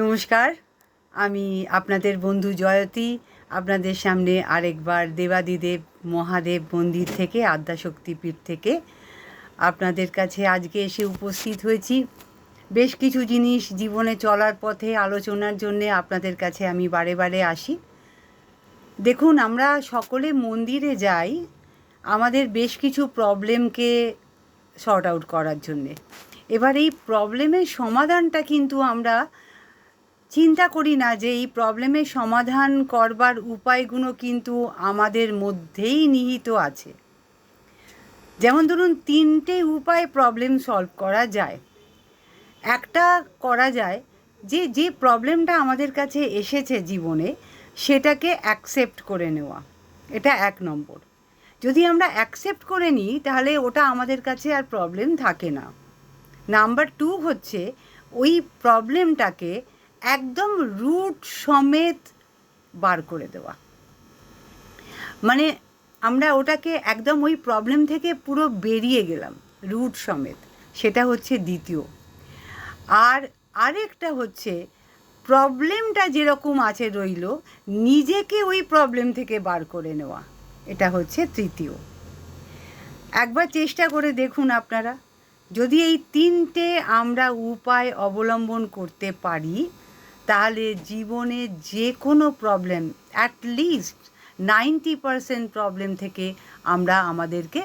নমস্কার, আমি আপনাদের বন্ধু জয়তী আপনাদের সামনে আরেকবার দেবাদিদেব মহাদেব মন্দির থেকে আদ্যাশক্তিপীঠ থেকে আপনাদের কাছে আজকে এসে উপস্থিত হয়েছি। বেশ কিছু জিনিস জীবনে চলার পথে আলোচনার জন্যে আপনাদের কাছে আমি বারে বারে আসি। দেখুন, আমরা সকলে মন্দিরে যাই আমাদের বেশ কিছু প্রবলেমকে সর্ট আউট করার জন্যে। এবার এই প্রবলেমের সমাধানটা কিন্তু আমরা চিন্তা করি না যে এই প্রবলেমের সমাধান করবার উপায়গুলো কিন্তু আমাদের মধ্যেই নিহিত আছে। যেমন ধরুন, 3টে উপায়ে প্রবলেম সলভ করা যায়। একটা করা যায় যে প্রবলেমটা আমাদের কাছে এসেছে জীবনে সেটাকে অ্যাকসেপ্ট করে নেওয়া, এটা 1 নম্বর। যদি আমরা অ্যাকসেপ্ট করে নিই তাহলে ওটা আমাদের কাছে আর প্রবলেম থাকে না। নাম্বার 2 হচ্ছে ওই প্রবলেমটাকে একদম রুট সমেত বার করে দেওয়া, মানে আমরা ওটাকে একদম ওই প্রবলেম থেকে পুরো বেরিয়ে গেলাম রুট সমেত, সেটা হচ্ছে দ্বিতীয়। আর আরেকটা হচ্ছে প্রবলেমটা যেরকম আছে রইল, নিজেকে ওই প্রবলেম থেকে বার করে নেওয়া, এটা হচ্ছে তৃতীয়। একবার চেষ্টা করে দেখুন আপনারা, যদি এই 3টে আমরা উপায় অবলম্বন করতে পারি তাহলে জীবনে যে কোনো প্রবলেম, অ্যাটলিস্ট 90% প্রবলেম থেকে আমরা আমাদেরকে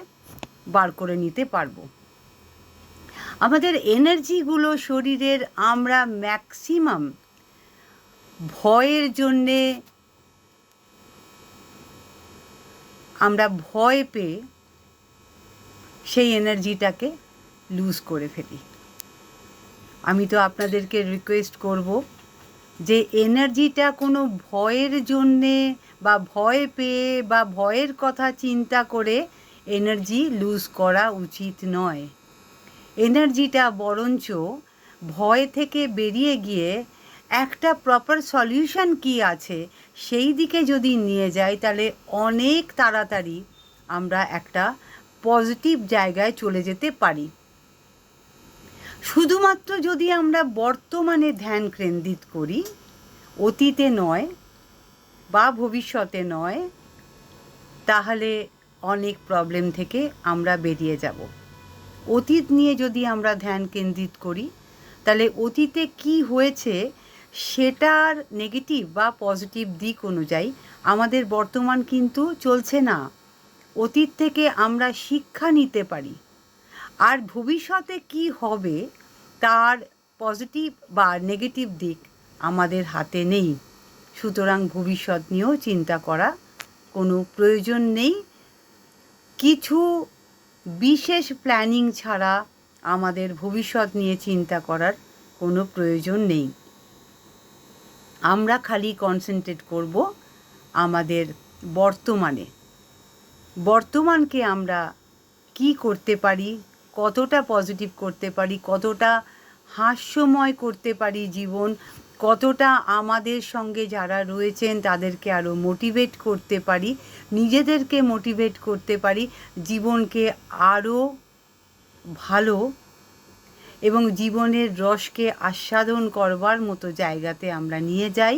বার করে নিতে পারবো। আমাদের এনার্জিগুলো শরীরের আমরা ম্যাক্সিমাম ভয়ের জন্যে আমরা ভয় পেয়ে সেই এনার্জিটাকে লুজ করে ফেলি। আমি তো আপনাদেরকে রিকোয়েস্ট করব যে এনার্জিটা কোনো ভয়ের জন্যে বা ভয় পেয়ে বা ভয়ের কথা চিন্তা করে এনার্জি লুজ করা উচিত নয়। এনার্জিটা বরঞ্চ ভয় থেকে বেরিয়ে গিয়ে একটা প্রপার সলিউশন কী আছে সেই দিকে যদি নিয়ে যাই তাহলে অনেক তাড়াতাড়ি আমরা একটা পজিটিভ জায়গায় চলে যেতে পারি। শুধুমাত্র যদি আমরা বর্তমানে ধ্যান কেন্দ্রিত করি, অতীতে নয় বা ভবিষ্যতে নয়, তাহলে অনেক প্রবলেম থেকে আমরা বেরিয়ে যাব। অতীত নিয়ে যদি আমরা ধ্যান কেন্দ্রিত করি তাহলে অতীতে কি হয়েছে সেটার নেগেটিভ বা পজিটিভ দিক অনুযায়ী আমাদের বর্তমান কিন্তু চলছে না। অতীত থেকে আমরা শিক্ষা নিতে পারি, আর ভবিষ্যতে কি হবে তার পজিটিভ বা নেগেটিভ দিক আমাদের হাতে নেই। সুতরাং ভবিষ্যৎ নিয়েও চিন্তা করা কোনো প্রয়োজন নেই। কিছু বিশেষ প্ল্যানিং ছাড়া আমাদের ভবিষ্যৎ নিয়ে চিন্তা করার কোনো প্রয়োজন নেই। আমরা খালি কনসেন্ট্রেট করব আমাদের বর্তমানকে আমরা কি করতে পারি, কতটা পজিটিভ করতে পারি, কতটা হাস্যময় করতে পারি জীবন, কতটা আমাদের সঙ্গে যারা রয়েছেন তাদেরকে আরও মোটিভেট করতে পারি, নিজেদেরকে মোটিভেট করতে পারি, জীবনকে আরও ভালো এবং জীবনের রসকে আস্বাদন করবার মতো জায়গাতে আমরা নিয়ে যাই,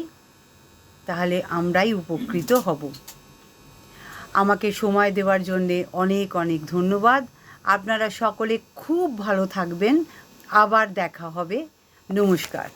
তাহলে আমরাই উপকৃত হব। আমাকে সময় দেওয়ার জন্যে অনেক অনেক ধন্যবাদ। আপনারা সকলে খুব ভালো থাকবেন। আবার দেখা হবে। নমস্কার।